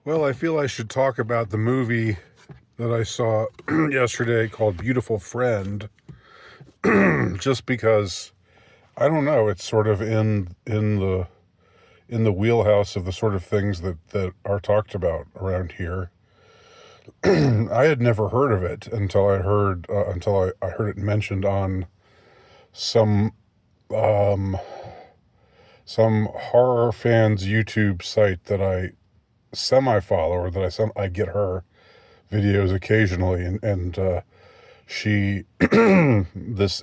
Well, I feel I should talk about the movie that I saw yesterday called Beautiful Friend, just because I don't know, it's sort of in the wheelhouse of the sort of things that are talked about around here. I had never heard of it until I heard it mentioned on some um, some horror fans YouTube site that I semi follow, or that I get her videos occasionally, and she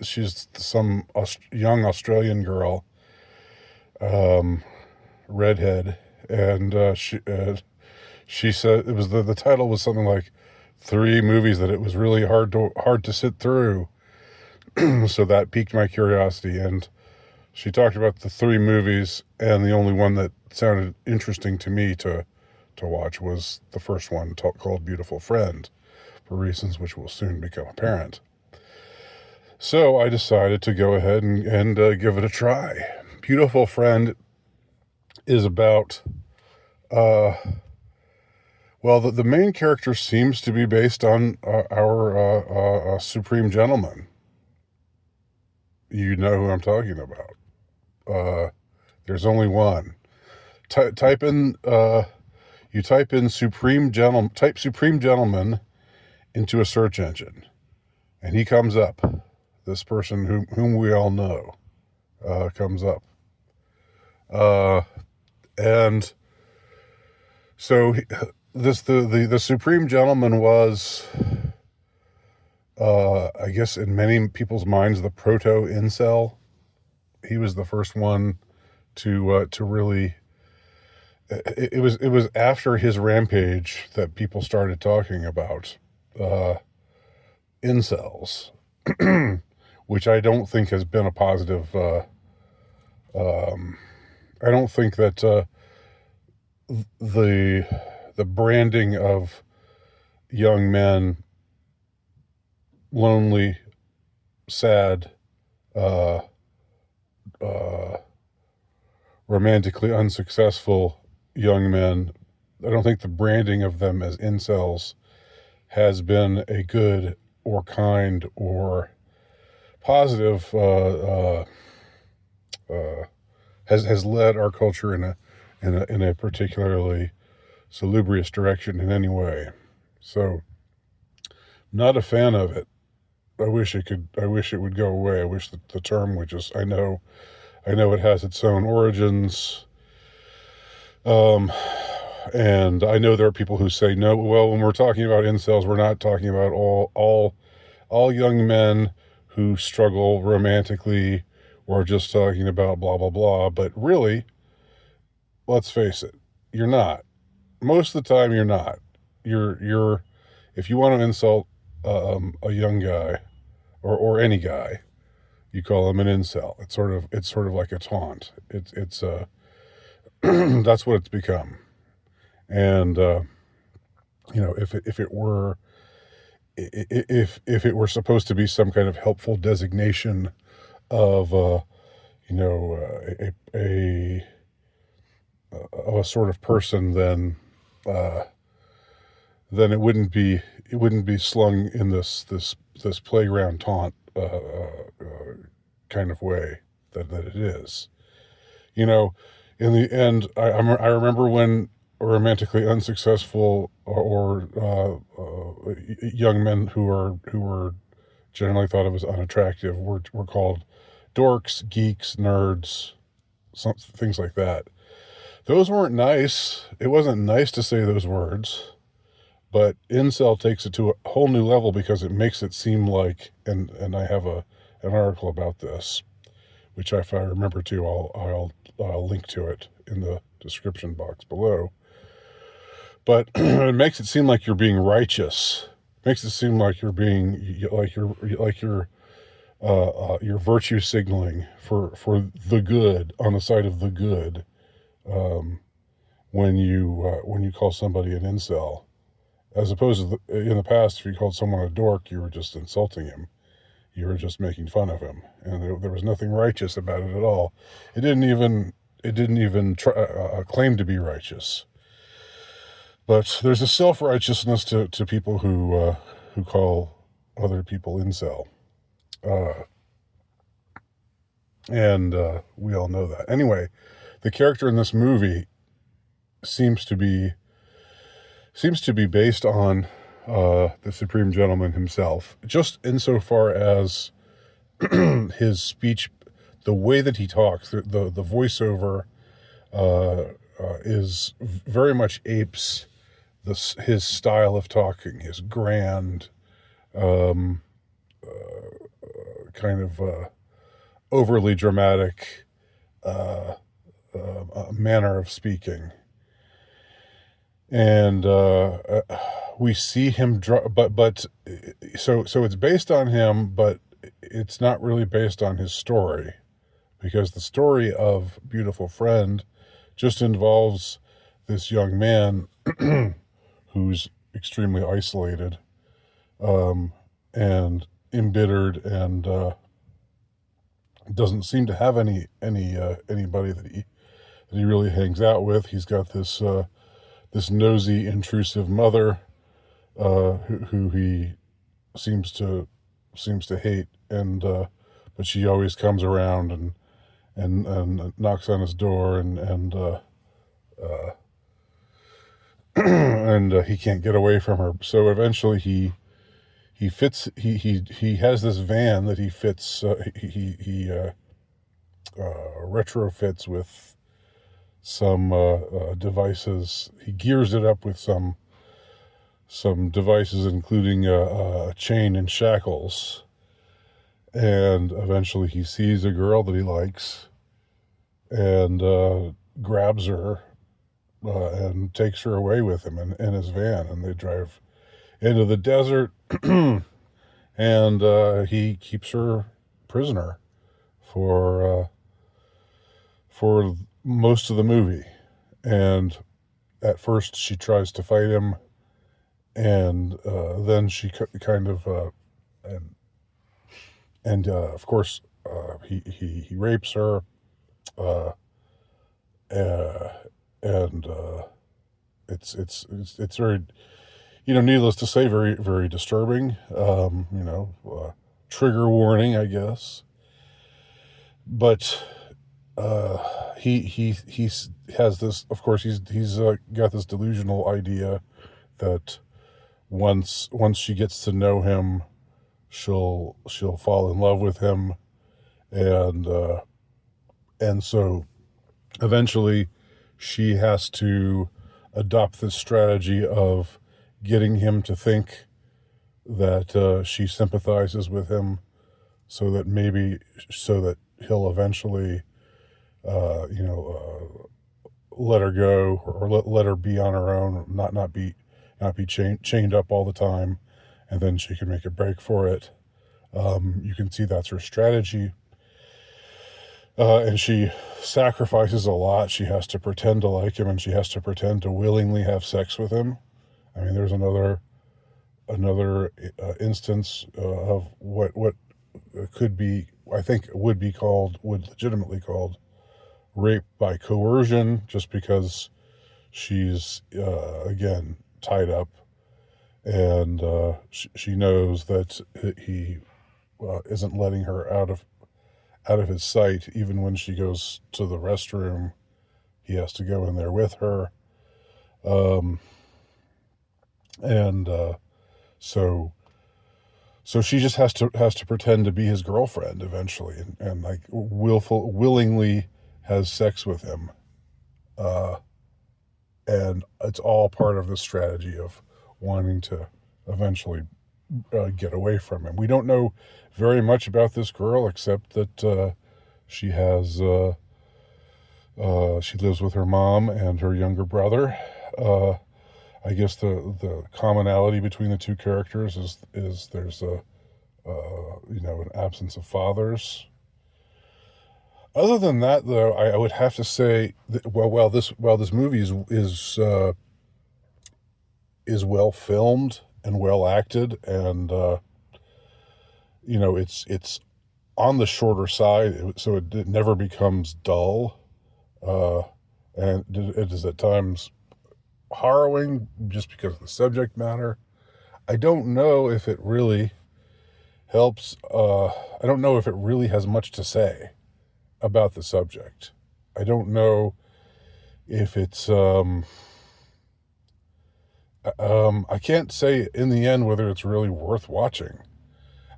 she's some young Australian girl, um, redhead, and she said it was the title was something like three movies that it was really hard to sit through. So that piqued my curiosity, and she talked about the three movies, and the only one that sounded interesting to me to watch was the first one, called Beautiful Friend, for reasons which will soon become apparent. So I decided to go ahead and give it a try. Beautiful Friend is about, uh, well, the main character seems to be based on our Supreme Gentleman. You know who I'm talking about. There's only one. Type in, you type in type Supreme Gentleman into a search engine, and he comes up. This person whom we all know comes up. And so the Supreme Gentleman was, I guess in many people's minds, the proto incel. He was the first one to really. It was after his rampage that people started talking about uh, incels, which I don't think has been a positive. I don't think that the the branding of young men, lonely, sad, uh, uh, romantically unsuccessful young men, I don't think the branding of them as incels has been a good or kind or positive, has led our culture in a particularly salubrious direction in any way. So, not a fan of it. I wish it would go away. I wish that the term would just. I know it has its own origins. Um, and I know there are people who say no. Well, when we're talking about incels, we're not talking about all young men who struggle romantically. We're just talking about blah blah blah. But really, let's face it, you're not. Most of the time, you're not. You're if you want to insult a young guy or any guy, you call him an incel. It's sort of like a taunt. It's that's what it's become. And if it were, if it were supposed to be some kind of helpful designation of of a sort of person, uh, then it wouldn't be slung in this playground taunt kind of way that it is. You know, in the end, I remember when romantically unsuccessful or young men who were generally thought of as unattractive were called dorks, geeks, nerds, things like that. Those weren't nice. It wasn't nice to say those words, but incel takes it to a whole new level because it makes it seem like, and I have an article about this, which if I remember to, I'll link to it in the description box below. But it makes it seem like you're being righteous. It makes it seem like you're virtue signaling for the good, on the side of the good, um, when you call somebody an incel, as opposed to in the past, if you called someone a dork, you were just insulting him. You were just making fun of him, and there was nothing righteous about it at all. It didn't even try, claim to be righteous. But there's a self-righteousness to people who call other people incel. Uh, and we all know that. Anyway, the character in this movie seems to be based on the Supreme Gentleman himself, just insofar as his speech, the way that he talks, the voiceover is very much apes his style of talking, his grand, um, kind of overly dramatic manner of speaking. And we see him but so it's based on him, but it's not really based on his story, because the story of Beautiful Friend just involves this young man who's extremely isolated, and embittered, and doesn't seem to have anybody that he really hangs out with. He's got this nosy, intrusive mother, who he seems to hate, and but she always comes around and knocks on his door, and he can't get away from her. So eventually he has this van that he fits, he retrofits with some devices. He gears it up with some devices, including a chain and shackles. And eventually he sees a girl that he likes, and grabs her, and takes her away with him in his van, and they drive into the desert. And he keeps her prisoner for most of the movie. And at first she tries to fight him, and then she kind of and of course he rapes her, uh, and it's very, needless to say, very, very disturbing. Trigger warning, I guess. But he has this. Of course, he's got this delusional idea that once she gets to know him, she'll fall in love with him, and so eventually she has to adopt this strategy of getting him to think that she sympathizes with him, so that he'll eventually let her go, or let her be on her own, not be chained up all the time, and then she can make a break for it. You can see that's her strategy. And she sacrifices a lot. She has to pretend to like him, and she has to pretend to willingly have sex with him. I mean, there's another instance of what could be, I think, would legitimately called rape by coercion, just because she's again tied up, and she knows that he isn't letting her out of his sight. Even when she goes to the restroom, he has to go in there with her. And so she just has to pretend to be his girlfriend eventually, and like willingly has sex with him. And it's all part of the strategy of wanting to eventually get away from him. We don't know very much about this girl, except that she has she lives with her mom and her younger brother. I guess the commonality between the two characters is there's an absence of fathers. Other than that, though, I would have to say that while this movie is well filmed and well acted, and it's on the shorter side, so it never becomes dull, and it is at times harrowing just because of the subject matter. I don't know if it really helps. I don't know if it really has much to say about the subject. I don't know if it's. I can't say in the end whether it's really worth watching.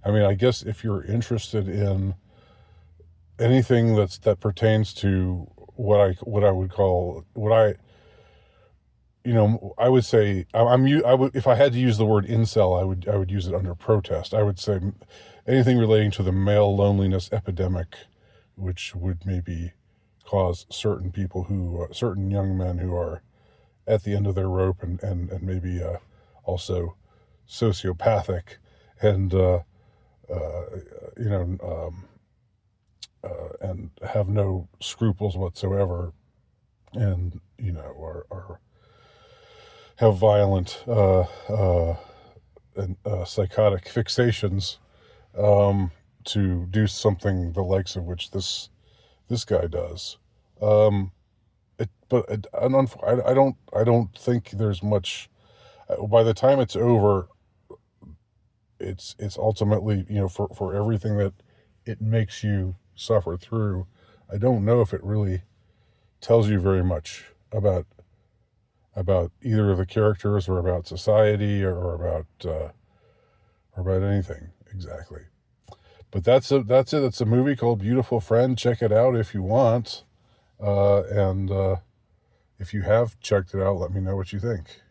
I mean, I guess if you're interested in anything that pertains to what I would call I would say I would, if I had to use the word incel, I would use it under protest. I would say anything relating to the male loneliness epidemic, which would maybe cause certain people certain young men who are at the end of their rope and maybe also sociopathic and uh, you know and have no scruples whatsoever, and are have violent and psychotic fixations to do something the likes of which this guy does. Um, I don't think there's much. By the time it's over, it's ultimately, for everything that it makes you suffer through. I don't know if it really tells you very much about either of the characters or about society or about anything exactly. But that's it. It's a movie called Beautiful Friend. Check it out if you want, and if you have checked it out, let me know what you think.